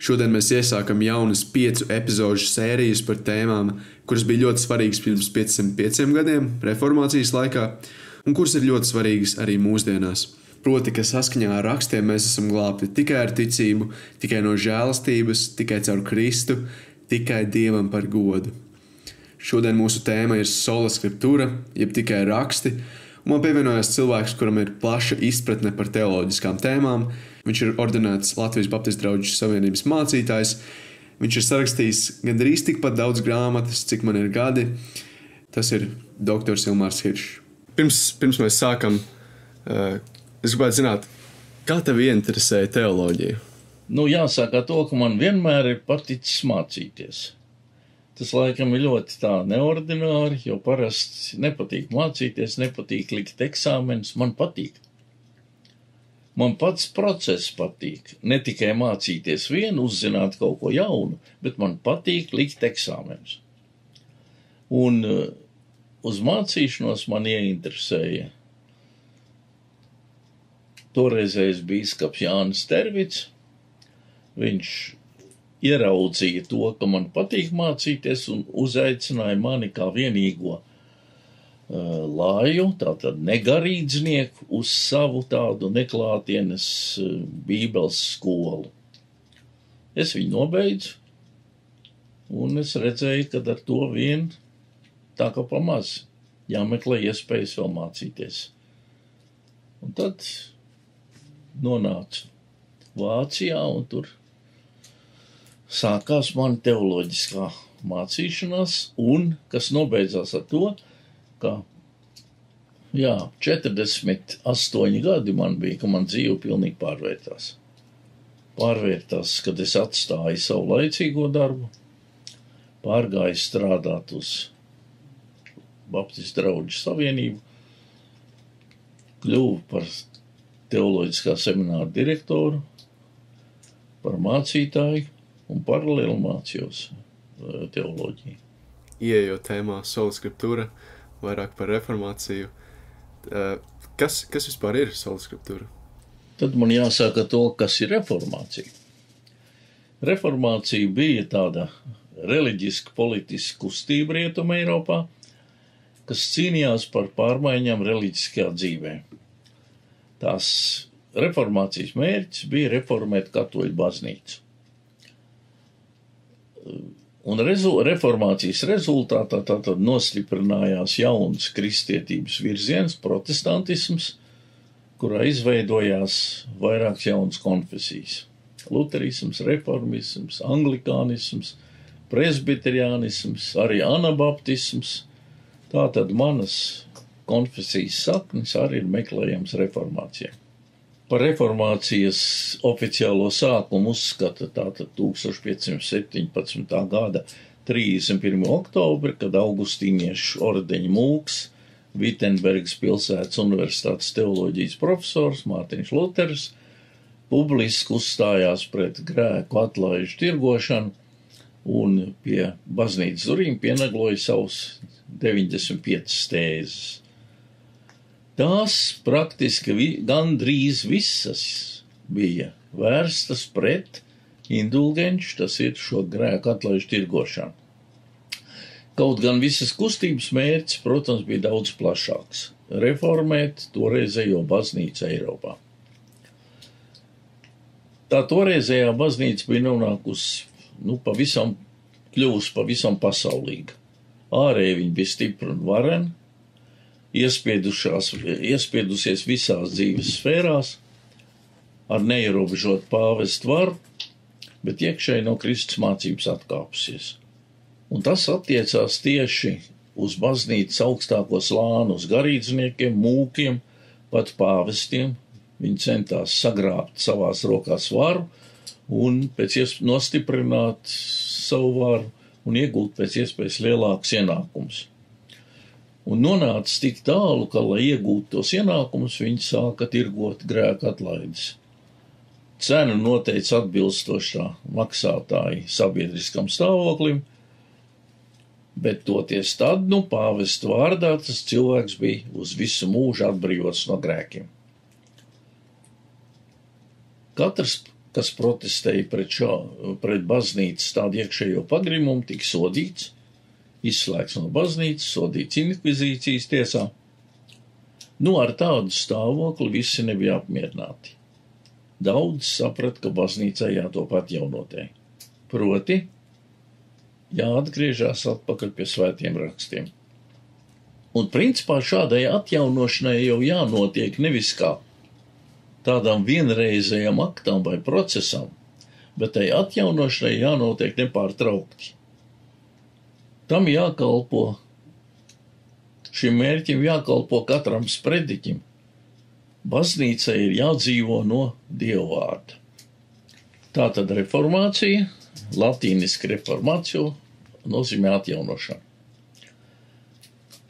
Šodien mēs iesākam jaunas 5 epizožu sērijas par tēmām, kuras bija ļoti svarīgas pirms 505 gadiem, reformācijas laikā, un kuras ir ļoti svarīgas arī mūsdienās. Proti, ka saskaņā ar rakstiem mēs esam glābti tikai ar ticību, tikai no žēlastības, tikai caur Kristu, tikai Dievam par godu. Šodien mūsu tēma ir sola scriptura, jeb tikai raksti, un man pievienojas cilvēks, kuram ir plaša izpratne par teoloģiskām tēmām. Viņš ir ordinēts Latvijas Baptistu draugu savienības mācītājs. Viņš ir sarakstījis gandrīz tikpat daudz grāmatas, cik man ir gadi. Tas ir doktors Ilmārs Hiršs. Pirms mēs sākam, es gribētu zināt, kā tev ieinteresēja teoloģija? Jāsaka to, ka man vienmēr ir paticis mācīties. Tas laikam ir ļoti tā neordināri, jo parasti nepatīk mācīties, nepatīk likt eksāmenus, man patīk. Man pats process patīk, ne tikai mācīties vienu, uzzināt kaut ko jaunu, bet man patīk likt eksāmenus. Un uz mācīšanos man ieinteresēja toreizējais bīskaps Jānis Tervits. Viņš ieraudzīja to, ka man patīk mācīties un uzaicināja mani kā vienīgo lāju, tātad negarīdznieku, uz savu tādu neklātienes bībeles skolu. Es viņu nobeidzu, un es redzēju, ka ar to vien tā kā pamaz jāmeklē iespējas vēl mācīties. Un tad nonācu Vācijā, un tur sākās man teoloģiskā mācīšanās, un kas nobeidzās ar to, ka 48 gadi man bija, ka man dzīve pilnīgi pārvērtās. Pārvērtās, kad es atstāju savu laicīgo darbu, pārgāju strādāt uz Baptistu draugu savienību, kļuvu par teoloģiskā semināra direktoru, par mācītāju un paralēli mācījos teoloģiju. Ieejot tēmā sola scriptura, vairāk par reformāciju. Kas vispār ir sola scriptura? Tad man jāsaka to, kas ir reformācija. Reformācija bija tāda reliģiska, politiska kustība Rietuma Eiropā, kas cīnījās par pārmaiņām reliģiskajā dzīvē. Tās reformācijas mērķis bija reformēt katoļu baznīcu. Un reformācijas rezultātā tātad nostiprinājās jauns kristietības virziens, protestantisms, kurā izveidojās vairākas jaunas konfesijas. Luterisms, reformisms, anglikānisms, presbiteriānisms, arī anabaptisms. Tātad manas konfesijas saknes arī ir meklējams reformācijā. Par reformācijas oficiālo sākumu uzskata tātad 1517. gada 31. oktobri, kad augustīniešu ordeņa mūks, Vitenbergas pilsētas universitātes teoloģijas profesors Mārtiņš Luters publiski uzstājās pret grēku atlaižu tirgošanu un pie baznīcas durvīm pienagloja savus 95 tēzes. Tās praktiski gandrīz visas bija vērstas pret indulgenci, tas ir šo grēku atlaižu tirgošanu. Kaut gan visas kustības mērķis, protams, bija daudz plašāks – reformēt toreizējo baznīcu Eiropā. Tā toreizējā baznīca bija nonākusi, kļuvusi pavisam pasaulīga. Ārēji viņa bija stipra un varena, iespiedusies visās dzīves sfērās, ar neierobežotu pāvestu varu, bet iekšēji no Kristus mācības atkāpusies. Un tas attiecās tieši uz baznīcas augstāko slānu, uz garīdzniekiem, mūkiem, pat pāvestiem. Viņi centās sagrābt savās rokās varu un nostiprināt savu varu un iegūt pēc iespējas lielākus ienākumus. Un nonāca tik tālu, ka, lai iegūtu tos ienākumus, viņi sāka tirgot grēku atlaides. Cenu noteica atbilstošā maksātāja sabiedriskam stāvoklim, bet toties tad, pāvestu vārdā, tas cilvēks bija uz visu mūžu atbrīvots no grēkiem. Katrs kas protestēja pret baznīcas tādu iekšējo pagrimumu, tika sodīts, izslēgts no baznīcas, sodīts inkvizīcijas tiesā. Ar tādu stāvokli visi nebija apmierināti. Daudz saprat, ka baznīcai jātop atjaunotē. Proti, jāatgriežās atpakaļ pie svētiem rakstiem. Un principā šādai atjaunošanai jau jānotiek nevis kā tādām vienreizējām aktām vai procesam, bet tai atjaunošanai jānotiek nepārtraukti. Tam jākalpo, šim mērķim jākalpo katram sprediķim. Baznīcai ir jādzīvo no Dieva vārda. Tātad reformācija, latīniski reformācija, nozīmē atjaunošanu.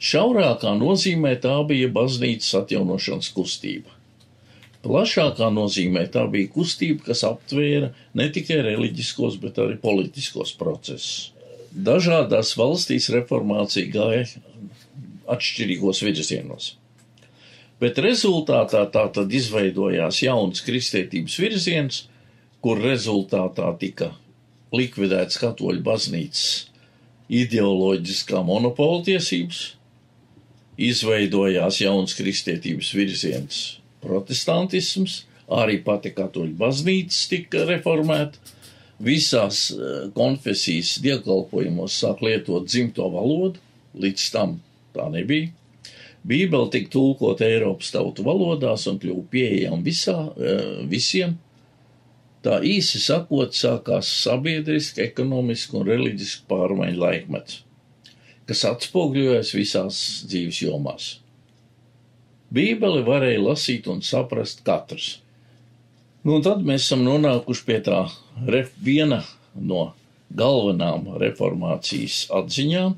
Šaurākā nozīmē tā bija baznīcas atjaunošanas kustība. Plašākā nozīmē tā bija kustība, kas aptvēra ne tikai reliģiskos, bet arī politiskos procesus. Dažādās valstīs reformācija gāja atšķirīgos virzienos. Bet rezultātā tātad izveidojās jauns kristietības virziens, kur rezultātā tika likvidēts katoļu baznīcas ideoloģiskā monopola tiesības, izveidojās jauns kristietības virziens protestantisms, arī pati katoļu baznīcas tika reformēta, visās konfesijas dievkalpojumos sāk lietot dzimto valodu, līdz tam tā nebija. Bībele tika tulkota Eiropas tautu valodās un kļuva pieejama visiem. Tā īsi sakot, sākās sabiedriski, ekonomiski un reliģiski pārmaiņu laikmets, kas atspoguļojas visās dzīves jomās. Bībeli varēja lasīt un saprast katrs. Un tad mēs esam nonākuši pie tā viena no galvenām reformācijas atziņām,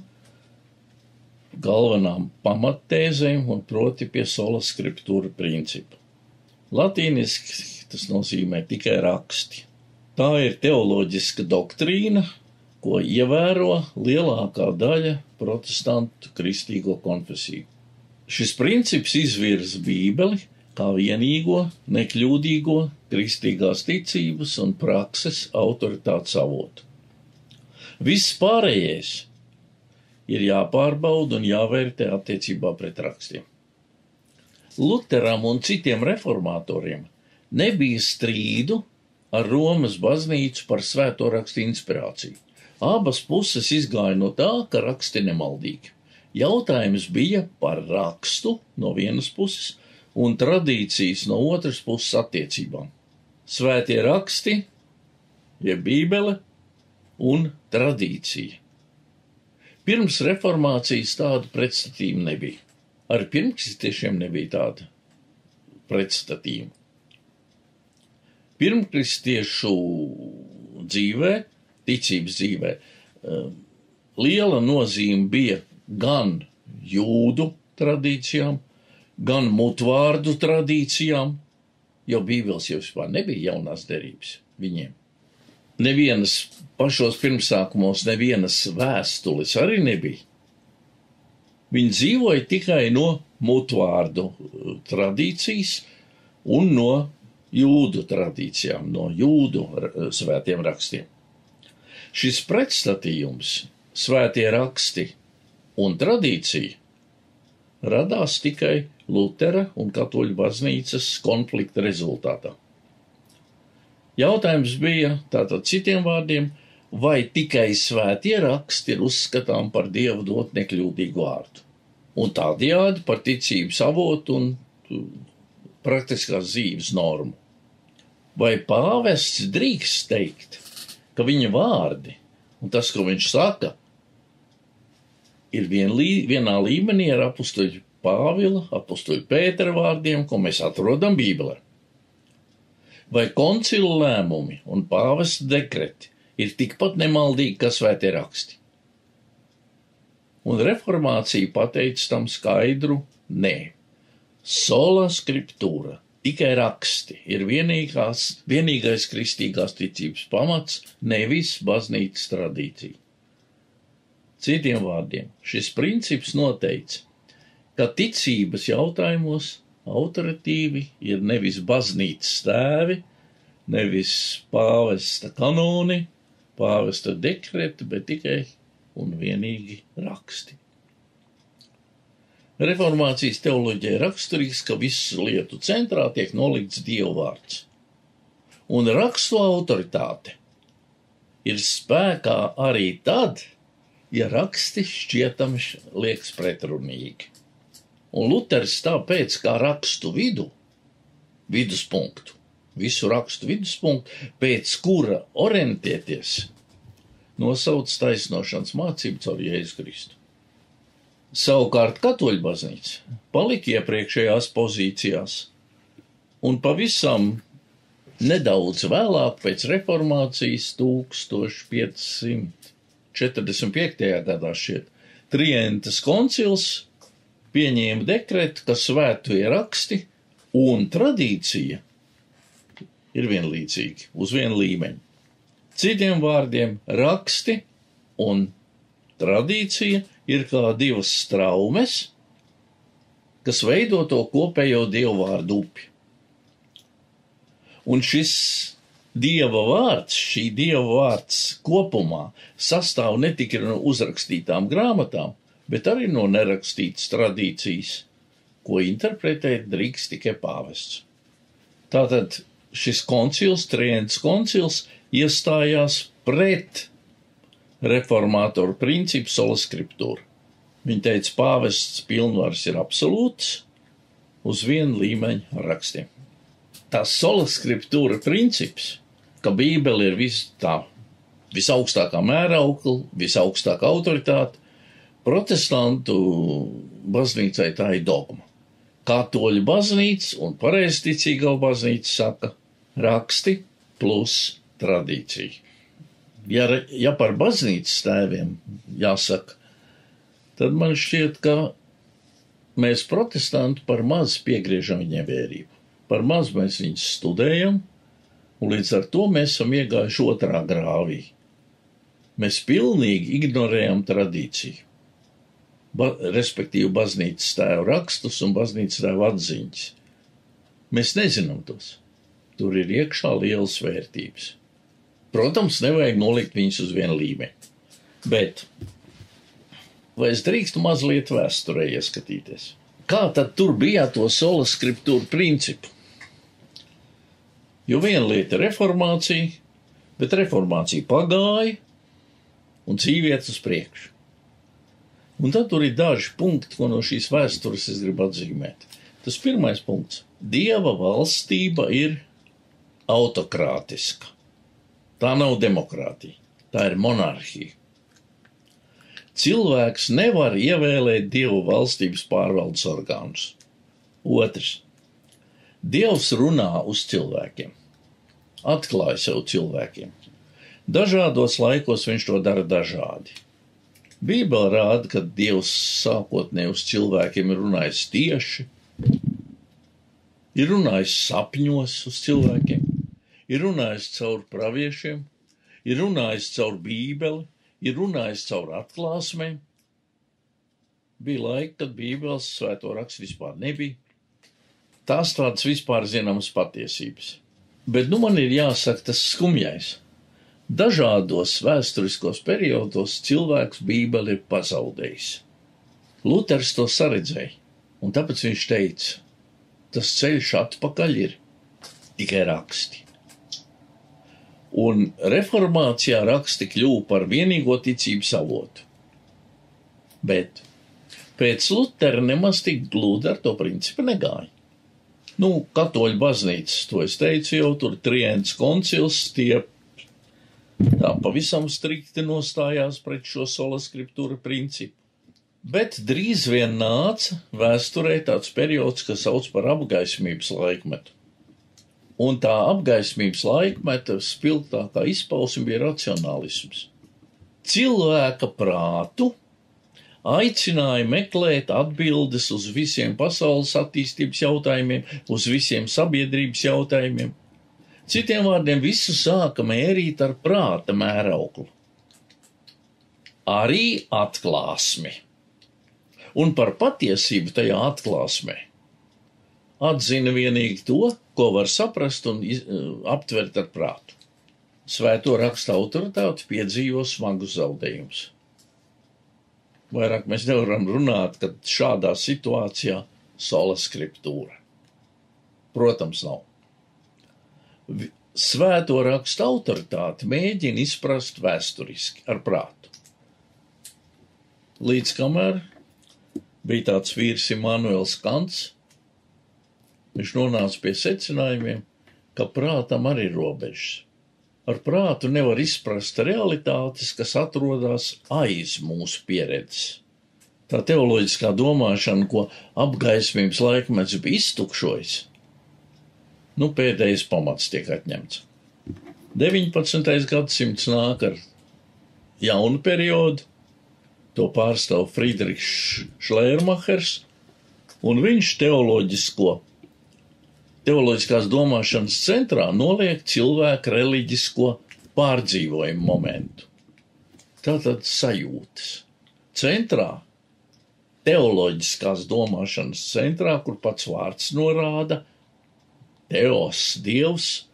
galvenām pamattēzēm un proti pie sola scriptura principa. Latīniski tas nozīmē tikai raksti. Tā ir teoloģiska doktrīna, ko ievēro lielākā daļa protestantu kristīgo konfesiju. Šis princips izvirza Bībeli kā vienīgo, nekļūdīgo kristīgās ticības un prakses autoritātes avotu. Viss pārējais ir jāpārbauda un jāvērtē attiecībā pret rakstiem. Luteram un citiem reformatoriem nebija strīdu ar Romas baznīcu par svēto rakstu inspirāciju. Abas puses izgāja no tā, ka raksti nemaldīgi. Jautājums bija par rakstu no vienas puses un tradīcijas no otras puses attiecībām. Svētie raksti, jeb Bībele un tradīcija. Pirms reformācijas tādu pretstatījumu nebija. Arī pirmkristiešiem nebija tāda pretstatījuma. Pirmkristiešu dzīvē, ticības dzīvē, liela nozīme bija gan jūdu tradīcijām, gan mutvārdu tradīcijām, jo Bībeles jau vispār nebija jaunās derības viņiem. Nevienas pašos pirmsākumos, nevienas vēstules arī nebija. Viņi dzīvoja tikai no mutvārdu tradīcijas un no jūdu tradīcijām, no jūdu svētiem rakstiem. Šis pretstatījums, svētie raksti un tradīcija, radās tikai Lutera un katoļu baznīcas konflikta rezultātā. Jautājums bija, tātad citiem vārdiem, vai tikai svētie raksti ir uzskatām par Dievu dot nekļūdīgu vārdu, un tādējādi par ticības avotu un praktiskās dzīves normu. Vai pāvests drīkst teikt, ka viņa vārdi un tas, ko viņš saka, ir vienā līmenī ar apustuļu Pāvila, apustuļu Pētera vārdiem, ko mēs atrodam Bībelē? Vai koncilu lēmumi un pāvesta dekreti ir tikpat nemaldīgi, kā svētie raksti? Un reformācija pateica tam skaidru nē. Sola scriptura, tikai raksti, ir vienīgais kristīgās ticības pamats, nevis baznīcas tradīcija. Citiem vārdiem, šis princips noteica, ka ticības jautājumos autoritīvi ir nevis baznīcas tēvi, nevis pāvesta kanoni, pāvesta dekreti, bet tikai un vienīgi raksti. Reformācijas teoloģija raksturīgs, ka visu lietu centrā tiek nolikts Dieva vārds. Un rakstu autoritāte ir spēkā arī tad, ja raksti šķietami liekas pretrunīgi. Un Luteris tāpēc, kā rakstu viduspunktu, visu rakstu viduspunktu, pēc kura orientēties, nosauc taisnošanas mācību caur Jēzu Kristu. Savukārt katoļu baznīca palika iepriekšējās pozīcijās, un pavisam nedaudz vēlāk pēc reformācijas 1545. gadā šķiet Trientas koncils pieņēma dekretu, ka svētie raksti un tradīcija ir vienlīdzīgi, uz vienu līmeņu. Citiem vārdiem, raksti un tradīcija ir kā divas straumes, kas veido to kopējo Dievu vārdu upi. Un šis Dieva vārds, šī Dieva vārds kopumā sastāv ne tikai no uzrakstītām grāmatām, bet arī no nerakstītas tradīcijas, ko interpretēt drīkst tikai pāvests. Tātad šis koncils, Trientas koncils, iestājās pret reformātoru principu sola scriptura. Viņi teica, pāvests pilnvaras ir absolūts uz vienu līmeņu ar rakstiem. Tā sola scriptura princips, ka Bībele ir visaugstākā mēraukla, visaugstākā autoritāte, protestantu baznīcai tā ir dogma. Katoļu baznīca un pareizticīgā baznīca saka raksti plus tradīcija. Ja par baznīcas tēviem jāsaka, tad man šķiet, ka mēs protestanti par maz piegriežam viņiem vērību. Par maz mēs viņus studējam, un līdz ar to mēs esam iegājuši otrā grāvī. Mēs pilnīgi ignorējam tradīciju, respektīvi baznīcas tēvu rakstus un baznīcas tēvu atziņas. Mēs nezinām tos. Tur ir iekšā lielas vērtības. Protams, nevajag nolikt viņus uz vienu līmeni. Bet vai es drīkstu mazliet vēsturē ieskatīties? Kā tad tur bija to sola scriptura principu? Jo viena lieta ir reformācija, bet reformācija pagāja un dzīviet uz priekšu. Un tad tur ir daži punkti, ko no šīs vēstures es gribu atzīmēt. Tas pirmais punkts. Dieva valstība ir autokrātiska. Tā nav demokrātija, tā ir monarhija. Cilvēks nevar ievēlēt Dievu valstības pārvaldes orgānus. Otrs. Dievs runā uz cilvēkiem, atklāja sev cilvēkiem. Dažādos laikos viņš to dara dažādi. Bībele rāda, ka Dievs sākotnēji uz cilvēkiem ir runājis tieši, ir runājis sapņos uz cilvēkiem, ir runājis caur praviešiem, ir runājis caur Bībeli, ir runājis caur atklāsmēm. Bija laika, kad Bībeles svēto rakstu vispār nebija. Tās tādas vispār zināmas patiesības. Bet man ir jāsaka tas skumjais. Dažādos vēsturiskos periodos cilvēks Bībeli ir pazaudējis. Luters to saredzēja, un tāpēc viņš teica, tas ceļš atpakaļ ir tikai raksti. Un reformācijā raksti kļuva par vienīgo ticības avotu. Bet pēc Lutera nemaz tik glūdi ar to principu negāja. Katoļu baznīcas, to es teicu jau, tur Trientas koncils, tie tā pavisam strikti nostājās pret šo sola scriptura principu. Bet drīz vien nāca vēsturē tāds periods, kas sauc par apgaismības laikmetu. Un tā apgaismības laikmeta spilgtākā izpausme bija racionālisms. Cilvēka prātu aicināja meklēt atbildes uz visiem pasaules attīstības jautājumiem, uz visiem sabiedrības jautājumiem. Citiem vārdiem, visu sāka mērīt ar prāta mērauklu. Arī atklāsmi. Un par patiesību tajā atklāsmē atzina vienīgi to, ko var saprast un aptvert ar prātu. Svēto rakstu autoritāte piedzīvo smagus zaudējumus. Vairāk mēs nevaram runāt, kad šādā situācijā sola scriptura. Protams, nav. Svēto rakstu autoritāte mēģina izprast vēsturiski ar prātu. Līdz kamēr bija tāds vīrs Immanuels Kants, viņš nonāca pie secinājumiem, ka prātam arī ir robežas. Ar prātu nevar izprast realitātes, kas atrodas aiz mūsu pieredzes. Tā teoloģiskā domāšana, ko apgaismības laikmets bija iztukšojis, pēdējais pamats tiek atņemts. 19. gadsimts nāk ar jaunu periodu, to pārstāv Friedrichs Schleiermachers, un viņš teoloģiskās domāšanas centrā noliek cilvēku reliģisko pārdzīvojumu momentu. Tātad sajūtas. Centrā, teoloģiskās domāšanas centrā, kur pats vārds norāda, teos, dievs,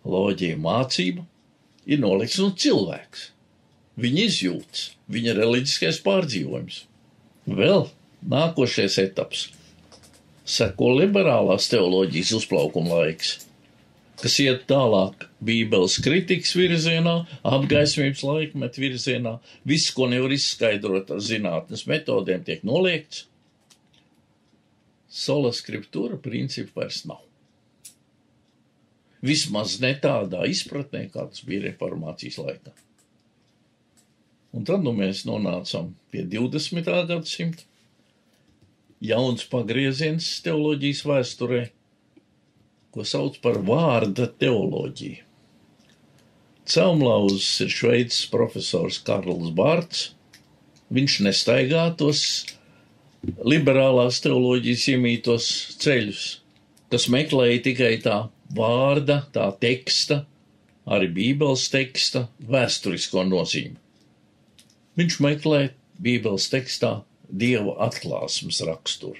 loģija, mācība, ir nolikts cilvēks. Viņa izjūtas, viņa reliģiskais pārdzīvojums. Vēl nākošais etaps. Seko liberālās teoloģijas uzplaukuma laiks, kas iet tālāk Bībeles kritikas virzienā, apgaismības laikmeta virzienā, viss, ko nevar izskaidrot ar zinātnes metodēm, tiek noliegts. Sola scriptura principu vairs nav. Vismaz ne tādā izpratnē, kā tas bija reformācijas laikā. Un tad mēs nonācam pie 20. gadsimta. Jauns pagrieziens teoloģijas vēsturē, ko sauc par vārda teoloģiju. Caumlauzs ir Šveices profesors Karls Bārts. Viņš nestaigā tos liberālās teoloģijas iemītos ceļus, kas meklēja tikai tā vārda, tā teksta, arī Bībeles teksta vēsturisko nozīmi. Viņš meklē Bībeles tekstā Dieva atklāsmes raksturu.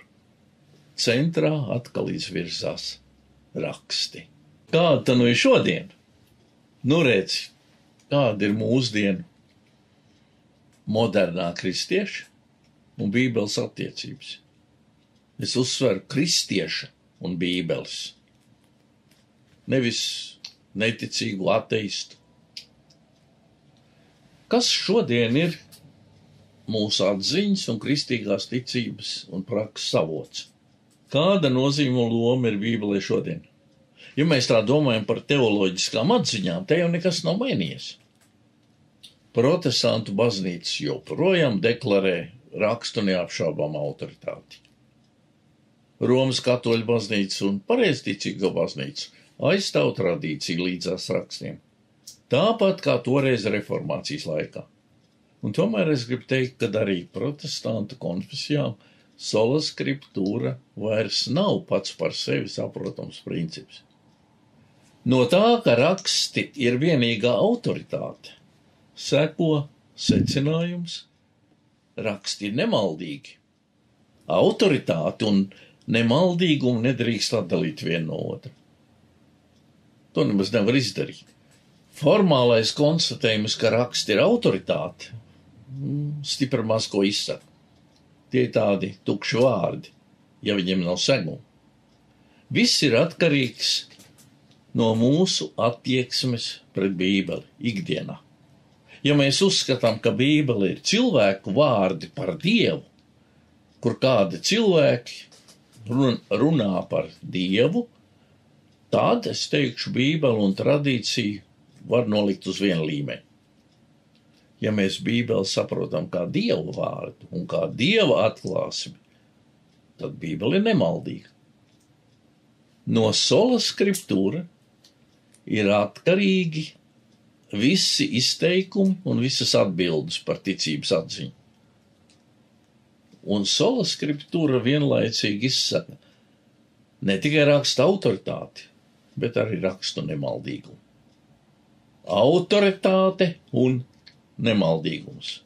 Centrā atkal izvirzās raksti. Kāda tad ir šodien? Redzi, kāda ir mūsdienu modernā kristieša un Bībeles attiecības. Es uzsveru kristieša un Bībeles. Nevis neticīgu ateistu. Kas šodien ir mūsu atziņas un kristīgās ticības un prakses avots? Kāda nozīme un loma ir Bībelē šodien? Ja mēs tā domājam par teoloģiskām atziņām, te jau nekas nav mainījies. Protestantu baznīcas joprojām deklarē rakstu neapšaubām autoritāti. Romas katoļu baznīca un pareizticīgo baznīca aizstāv tradīciju līdzās rakstiem. Tāpat kā toreiz reformācijas laikā. Un tomēr es gribu teikt, ka arī protestantu konfesijām sola scriptura vairs nav pats par sevi saprotams princips. No tā, ka raksti ir vienīgā autoritāte, seko secinājums, raksti ir nemaldīgi. Autoritāti un nemaldīgumu nedrīkst atdalīt vienu no otra. To nemaz nevar izdarīt. Formālais konstatējums, ka raksti ir autoritāte, stipri maz ko izsaka. Tie ir tādi tukši vārdi, ja viņiem nav seguma. Viss ir atkarīgs no mūsu attieksmes pret Bībeli ikdienā. Ja mēs uzskatām, ka Bībele ir cilvēku vārdi par Dievu, kur kādi cilvēki runā par Dievu, tad es teikšu, Bībeli un tradīciju var nolikt uz vienu līmeni. Ja mēs Bībeli saprotam kā Dieva vārdu un kā Dieva atklāsmi, tad Bībele ir nemaldīga. No sola scriptura ir atkarīgi visi izteikumi un visas atbildes par ticības atziņu. Un sola scriptura vienlaicīgi izsaka ne tikai raksta autoritāti, bet arī rakstu nemaldīgumu. Autoritāte un nemaldīgums.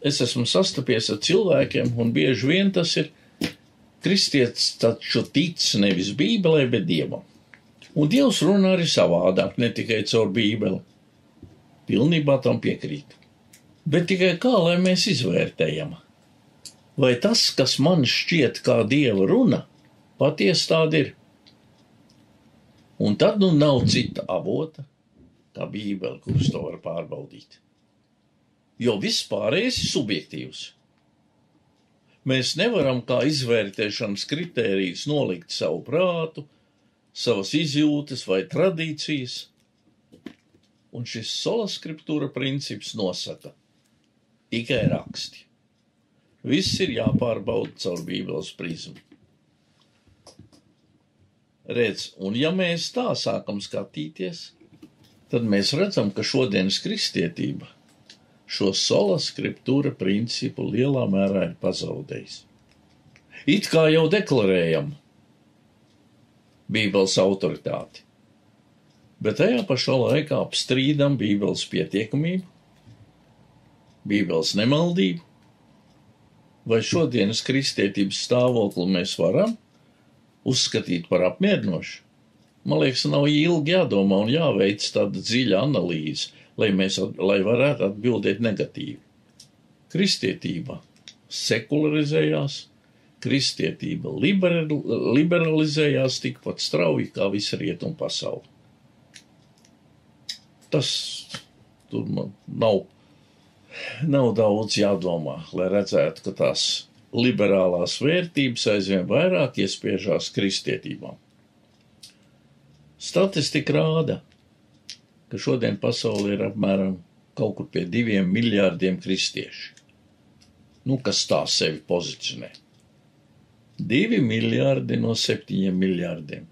Es esmu sastapies ar cilvēkiem, un bieži vien tas ir, kristietis taču tic nevis Bībelē, bet Dievam. Un Dievs runā arī savādāk, ne tikai caur Bībeli. Pilnībā tam piekrītu. Bet tikai kā, lai mēs izvērtējam? Vai tas, kas man šķiet kā Dieva runa, patiesi tāda ir? Un tad nu nav cita avota, kā Bībele, kurus to var pārbaudīt. Jo viss pārējais ir subjektīvs. Mēs nevaram kā izvērtēšanas kritērijus nolikt savu prātu, savas izjūtas vai tradīcijas, un šis sola scriptura princips nosaka tikai raksti. Viss ir jāpārbauda caur Bībeles prizmu. Redz, un ja mēs tā sākam skatīties, tad mēs redzam, ka šodienas kristietība šo sola scriptura principu lielā mērā ir pazaudējis. It kā jau deklarējam Bībeles autoritāti, bet tajā pašā laikā apstrīdam Bībeles pietiekamību, Bībeles nemaldību, vai šodienas kristietības stāvokli mēs varam uzskatīt par apmierinošu. Man liekas, nav ilgi jādomā un jāveic tāda dziļa analīze, lai varētu atbildēt negatīvi. Kristietība sekularizējās, kristietība liberalizējās tikpat strauji kā visa rietuma pasaule. Tas tur man nav daudz jādomā, lai redzētu, ka tās liberālās vērtības aizvien vairāk iespiežās kristietībām. Statistika rāda, ka šodien pasaulē ir apmēram kaut kur pie 2 miljārdiem kristieši. Kas tā sevi pozicionē? 2 miljārdi no 7 miljārdiem.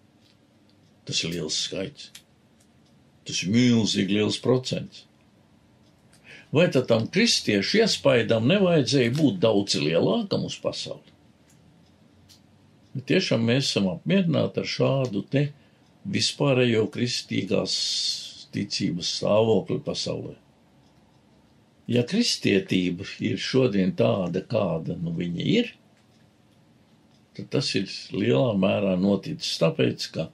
Tas ir liels skaits. Tas ir milzīgi liels procents. Vai tad tam kristiešu iespaidam nevajadzēja būt daudz lielākam uz pasauli? Bet tiešām mēs esam apmierināti ar šādu te vispārējo kristīgās ticības stāvokli pasaulē. Ja kristietība ir šodien tāda, kāda viņa ir, tad tas ir lielā mērā noticis tāpēc, ka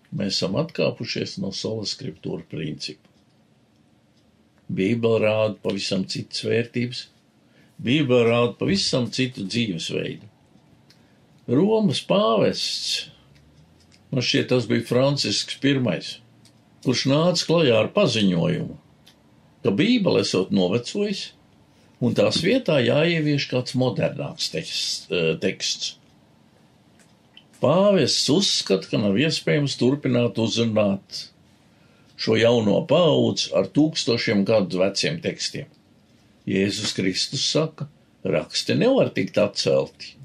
mēs esam atkāpušies no sola scriptura principa. Bībele rāda pavisam citas vērtības, Bībele rāda pavisam citu dzīvesveidu. Romas pāvests, man šķiet tas bija Francisks I, kurš nāca klajā ar paziņojumu, ka Bībele esot novecojis, un tās vietā jāievieš kāds modernāks teksts. Pāvests uzskata, ka nav iespējams turpināt uzrunāt šo jauno paudzi ar 1000 gadu veciem tekstiem. Jēzus Kristus saka, raksti nevar tikt atcelti.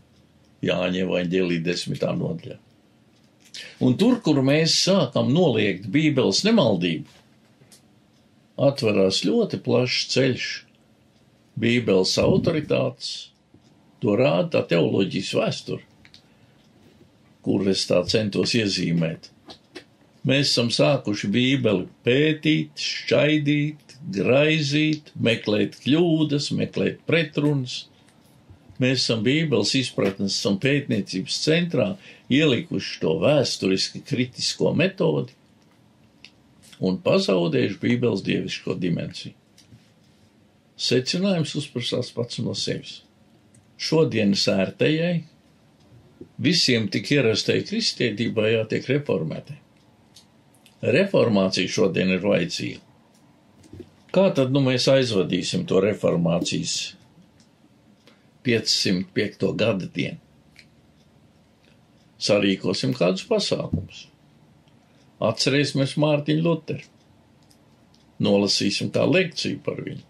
Jāņa evaņģēlī 10. nodaļā. Un tur, kur mēs sākam noliegt Bībeles nemaldību, atverās ļoti plašs ceļš Bībeles autoritātes, to rāda tā teoloģijas vēsture, kur es tā centos iezīmēt. Mēs esam sākuši Bībeli pētīt, šķaidīt, graizīt, meklēt kļūdas, meklēt pretrunas. Mēs esam Bībeles izpratnes, esam pētniecības centrā ielikuši to vēsturiski kritisko metodi un pazaudējuši Bībeles dievišķo dimensiju. Secinājums uzprasās pats no sevis. Šodienas ērtajai, visiem tik ierastai kristietībai jātiek reformētai. Reformācija šodien ir vajadzīga. Kā tad mēs aizvadīsim to reformācijas 505. gada dienu? Sarīkosim kādus pasākumus. Atcerēsimies Mārtiņu Luteru. Nolasīsim kā lekciju par viņu.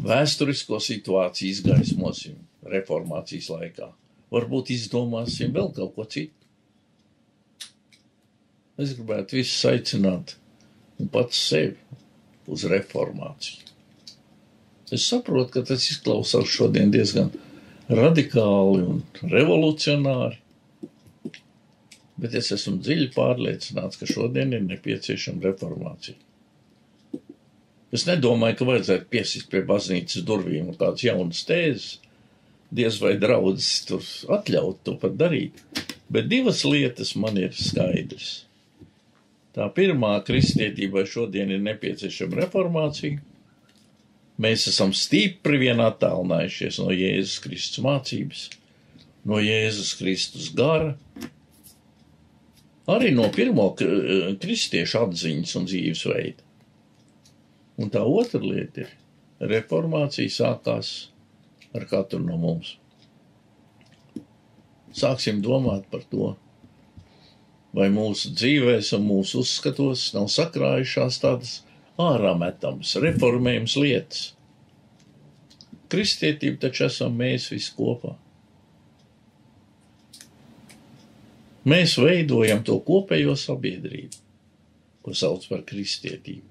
Vēsturisko situāciju izgaismosim reformācijas laikā. Varbūt izdomāsim vēl kaut ko citu. Es gribētu visus aicināt un pats sevi uz reformāciju. Es saprotu, ka tas izklausās šodien diezgan radikāli un revolucionāri, bet es esmu dziļi pārliecināts, ka šodien ir nepieciešama reformācija. Es nedomāju, ka vajadzētu piesist pie baznīcas durvīm un kādas jaunas tēzes, diez vai draudzes tur atļaut to pat darīt. Bet divas lietas man ir skaidrs. Tā pirmā, kristietībai šodien ir nepieciešama reformācija. Mēs esam stipri vien attālinājušies no Jēzus Kristus mācības, no Jēzus Kristus gara, arī no pirmo kristiešu atziņas un dzīvesveida. Un tā otra lieta ir, reformācija sākās ar katru no mums. Sāksim domāt par to, vai mūsu dzīvēs un mūsu uzskatos nav sakrājušās tādas ārā metams, reformējums lietas. Kristietība taču esam mēs visi kopā. Mēs veidojam to kopējo sabiedrību, ko sauc par kristietību.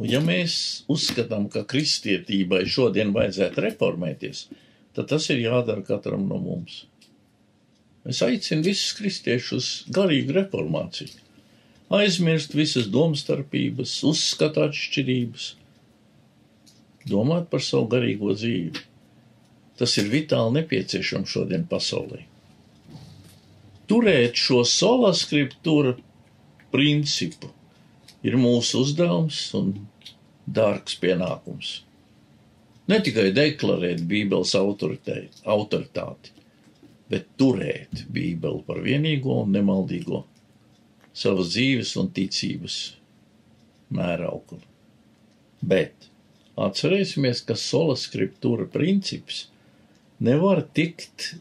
Un ja mēs uzskatām, ka kristietībai šodien vajadzētu reformēties, tad tas ir jādara katram no mums. Es aicinu visus kristiešus uz garīgu reformāciju. Aizmirst visas domstarpības, uzskata atšķirības, domāt par savu garīgo dzīvi. Tas ir vitāli nepieciešams šodien pasaulē. Turēt šo sola scriptura principu ir mūsu uzdevums un dārgs pienākums. Ne tikai deklarēt Bībeles autoritāti, bet turēt Bībeli par vienīgo un nemaldīgo savas dzīves un ticības mērauklu. Bet atcerēsimies, ka sola scriptura princips nevar tikt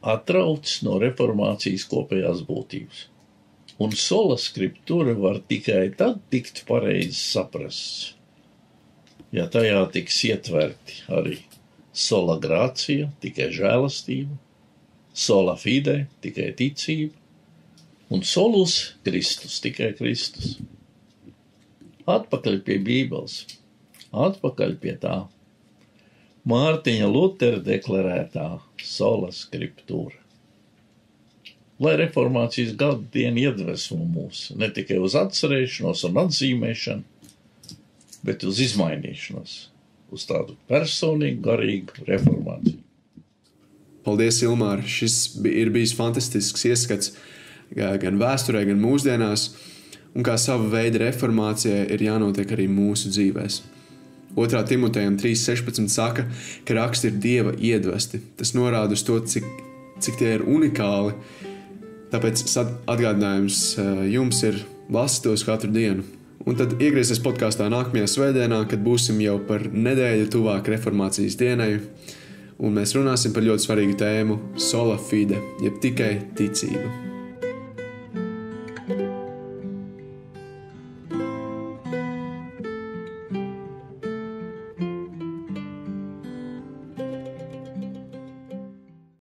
atrauts no reformācijas kopējās būtības. Un sola scriptura var tikai tad tikt pareizi saprasts, ja tajā tiks ietverti arī sola gratia, tikai žēlastība, sola fide, tikai ticība, un solus Kristus, tikai Kristus. Atpakaļ pie Bībeles, atpakaļ pie tā Mārtiņa Lutera deklarētā sola scriptura. Lai reformācijas gadu diena iedvesmo mūs ne tikai uz atcerēšanos un atzīmēšanu, bet uz izmainīšanos, uz tādu personīgu, garīgu reformāciju. Paldies, Ilmār! Šis ir bijis fantastisks ieskats gan vēsturē, gan mūsdienās, un kā sava veida reformācija ir jānotiek arī mūsu dzīvēs. 2. Timotejam 3.16 saka, ka raksti ir Dieva iedvesti. Tas norāda uz to, cik tie ir unikāli. Tāpēc atgādinājums jums ir lasīt tos katru dienu. Un tad iegriezīsies podkāstā nākamajā svētdienā, kad būsim jau par nedēļu tuvāk reformācijas dienai, un mēs runāsim par ļoti svarīgu tēmu sola fide, jeb tikai ticība.